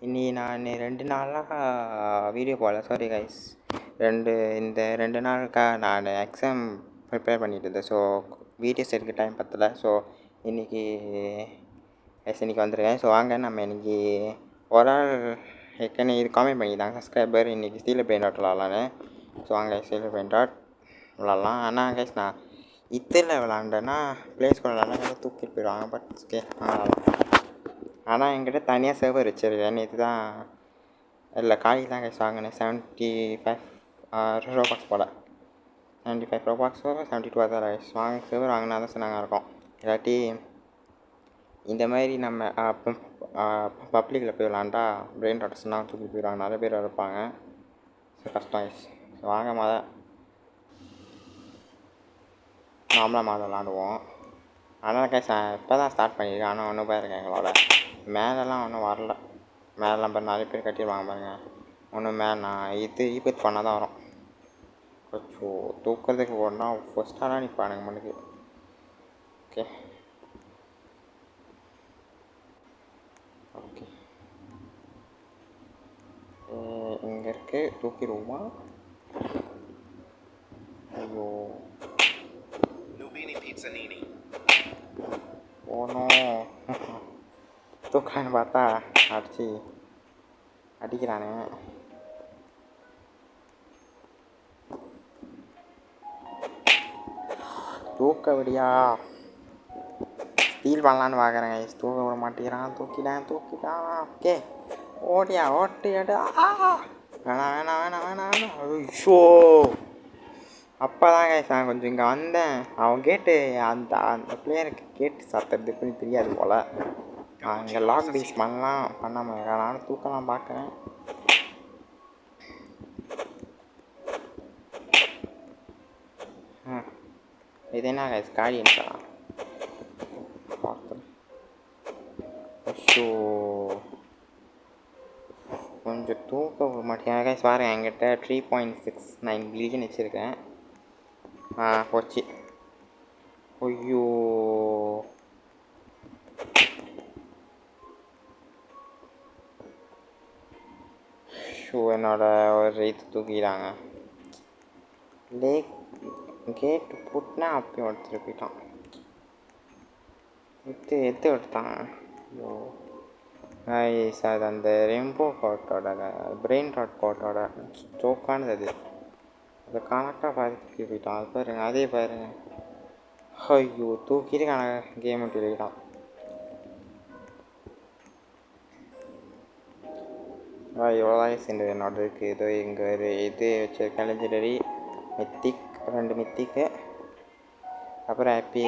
இன்னி நான் 2 நாளாக வீடியோ போடல. Sorry guys. இந்த 2 நாளுக்காக நான் எக்ஸாம் ப்ரிப்பேர் பண்ணிட்டு இருந்தேன். ஸோ வீடியோஸ் எடுக்க டைம் பத்தல. ஸோ இன்றைக்கி வந்துருக்கேன். ஸோ வாங்க நம்ம இன்றைக்கி ஒரு ஆள் ஏற்கனவே இது காமெண்ட் பண்ணியிருந்தாங்க சப்ஸ்கிரைபர் இன்றைக்கி ஸ்டீல் பிரெயின் டாட் விளாட்லான்னு. ஸோ வாங்க ஸ்டீல் பிரெயின் டாட் விளாட்லாம். ஆனால் கைஸ் நான் இதில் விளாண்டேன்னா பிளேஸ் கூட விளாண்டா தூக்கிட்டு போயிடுவாங்க. பட் ஓகே விளாட்லாம். ஆனால் என்கிட்ட தனியாக சர்வர் வச்சுருக்கேன். நேற்று தான் இல்லை காலையில் தான் கைஸ் வாங்கினேன். 75 ரோபாக்ஸ் போல் 75 ரோபாக்ஸோ 72 தான் கைஸ் சர்வர் வாங்கினா தான் சொன்னாங்க இருக்கும். இல்லாட்டி இந்த மாதிரி நம்ம பப்ளிக்கில் போய் விளாண்டா பிரெயின் டாட் சொன்னால் தூக்கி போயிடுவாங்க. நிறைய பேர் இருப்பாங்க. ஸோ கஷ்டம் கைஸ். ஸோ வாங்க நார்மலாக விளாண்டுவோம். அதனால் கைஸ் இப்போ தான் ஸ்டார்ட் பண்ணியிருக்கேன். ஆனால் ஒன்றும் போயிருக்கேன் எங்களோட மேலெல்லாம் ஒன்றும் வரல. மேலெலாம் பாரு நிறைய பேர் கட்டிடுவாங்க பாருங்கள். ஒன்றும் நான் இது ஈபத் பண்ணால் தான் வரும். கொஞ்சம் தூக்கிறதுக்கு ஒன்றா ஃபஸ்ட்டாக நிற்பானுங்க மனுக்கு. ஓகே ஓகே இங்கே இருக்குது தூக்கிடுவோமா? ஐயோ போனோம் தூக்கலான்னு பார்த்தா அடிக்கிறானே. தூக்க விடியா ஸ்டீல் பண்ணலான்னு பார்க்குறேன். தூக்க விட மாட்டேங்கிறான். தூக்கிட்டான். ஓகே ஓட்டியாடா. வேணாம் ஐயோ. அப்போ தான் கைஸ் நான் கொஞ்சம் இங்கே வந்தேன். அவன் கேட்டு அந்த பிளேயருக்கு கேட்டு சாத்துறதுக்குன்னு தெரியாது போல். இங்கே லாக் பீஸ் பண்ணாமல் இருக்கேன். நானும் தூக்கலாம் பார்க்குறேன். இது என்ன கைஸ் கார்டியன்ஸா? ஸோ கொஞ்சம் தூக்க விட மாட்டேன் கைஸ். பாருங்கள் என்கிட்ட 3.69 பில்லியன் வச்சுருக்கேன். போச்சு. ஐயோ ஷோ என்னோட ஒரு இது தூக்கிட்டாங்க. கேட்டு போட்டுனா அப்பயும் எடுத்துகிட்டு போயிட்டான். எடுத்து எடுத்தான். ஐயோ கைஸ் அது அந்த ரெம்போ கோட்டோட பிரெயின் டாட் கோட்டோட ஜோக்கானது. அதை கணக்காக பார்த்து போயிட்டான். அது பாருங்கள் அதே பாருங்கள். ஐயோ தூக்கிட்டு கேம் விட்டு போயிட்டான். இவ்வளோ தான் சென்று என்னோட இருக்குது. ஏதோ இங்கே ஒரு இது வச்சுருக்கேன். லெஜெண்டரி மித்திக் 2 மித்திக்கு அப்புறம் ஹாப்பியே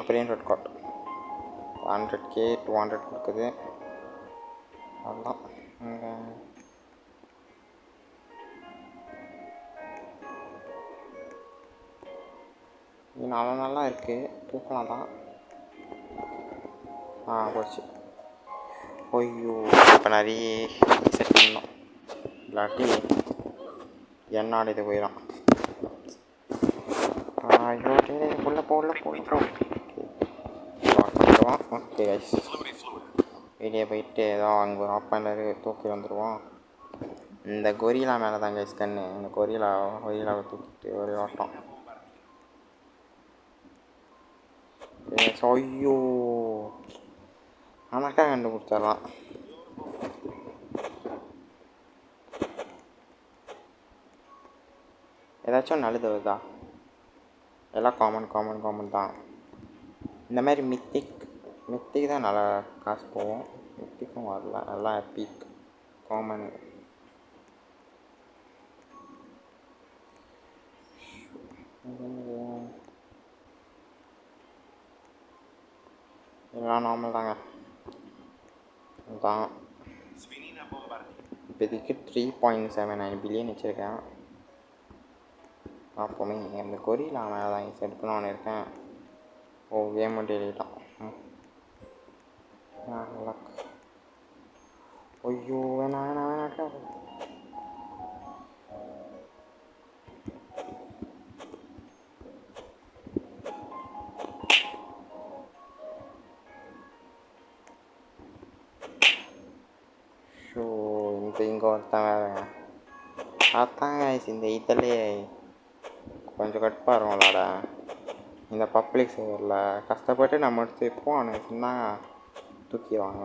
பிரெயின் டாட் கோட் 100K 200 கொடுக்குது. அவ்வளோதான். இங்கே இது நல்லா இருக்குது. தூக்கலாம் தான். போச்சு. ஐயோ இப்போ நிறைய செட் பண்ணோம். இல்லாட்டி என்னோட இது போயிடும். ஐயோ உள்ள போ. ஓகே கைஸ் வெளியே போயிட்டு ஏதோ அங்கே ஒரு ஆப்பாயில் தூக்கி வந்துடுவோம். இந்த கொரிலா மேலே தான் கைஸ் கண்ணு. இந்த கொரிலாவை தூக்கிட்டு ஒரு ஓட்டம். ஐயோ ஆனாக்கா கண்டுபிடிச்சிடலாம். ஏதாச்சும் நல்லது வருதா? எல்லாம் காமன் தான். இந்த மாதிரி மித்திக் தான் நல்லா காசு போகும். மித்திக்கும் வரல. எல்லாம் எப்பிக் காமன். எல்லாம் நார்மல் தாங்க. தான் இப்போதைக்கு 3.79 பில்லியன் வச்சுருக்கேன். அப்போவுமே அந்த கொரிலா மேலே தான் எடுக்கணும்னு இருக்கேன். கேம் மட்டும் எழுதிட்டான். ஐயோ வேணாம். ஸோ இங்கே ஒருத்தன் வேறுங்க அதாங்க இந்த இதுலேயே கொஞ்சம் கடுப்பாக இருக்கும் விளாட. இந்த பப்ளிக் சர்வரில் கஷ்டப்பட்டு நம்ம எடுத்து வைப்போம், அவனுக்கு சொன்னாங்க தூக்கிடுவாங்க.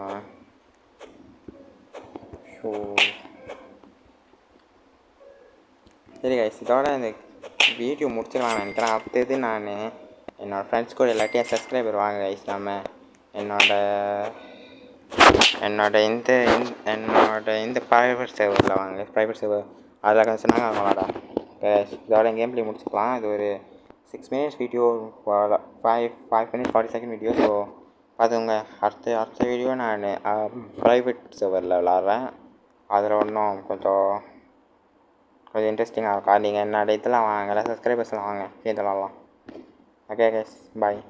ஸோ சரி கைஸ், இதோட இந்த வீடியோ முடிச்சிடலாம்னு நினைக்கிறேன். அடுத்தது நான் என்னோடய ஃப்ரெண்ட்ஸ் கூட எல்லாத்தையும் சப்ஸ்கிரைபர் வாங்க கைஸ். நம்ம என்னோட இந்த ப்ரைவேட் சர்வரில் வாங்க, ப்ரைவேட் சர்வர் அதில் கொஞ்சம் சொன்னாங்க அது விளாடா. இதோட கேம் பிளே முடிச்சுக்கலாம். இது ஒரு 6 minutes video, 5 minutes 40 seconds video. So பார்த்துங்க. அடுத்த வீடியோ நான் ப்ரைவேட் சர்வரில் விளாட்றேன். அதில் இன்னும் கொஞ்சம் இன்ட்ரெஸ்டிங்காக இருக்கும். நீங்கள் என்னோட இதெல்லாம் வாங்க, எல்லாம் சப்ஸ்கிரைபர்ஸ்லாம் வாங்க, சேர்ந்து விளாட்லாம். ஓகே கைஸ், பாய்.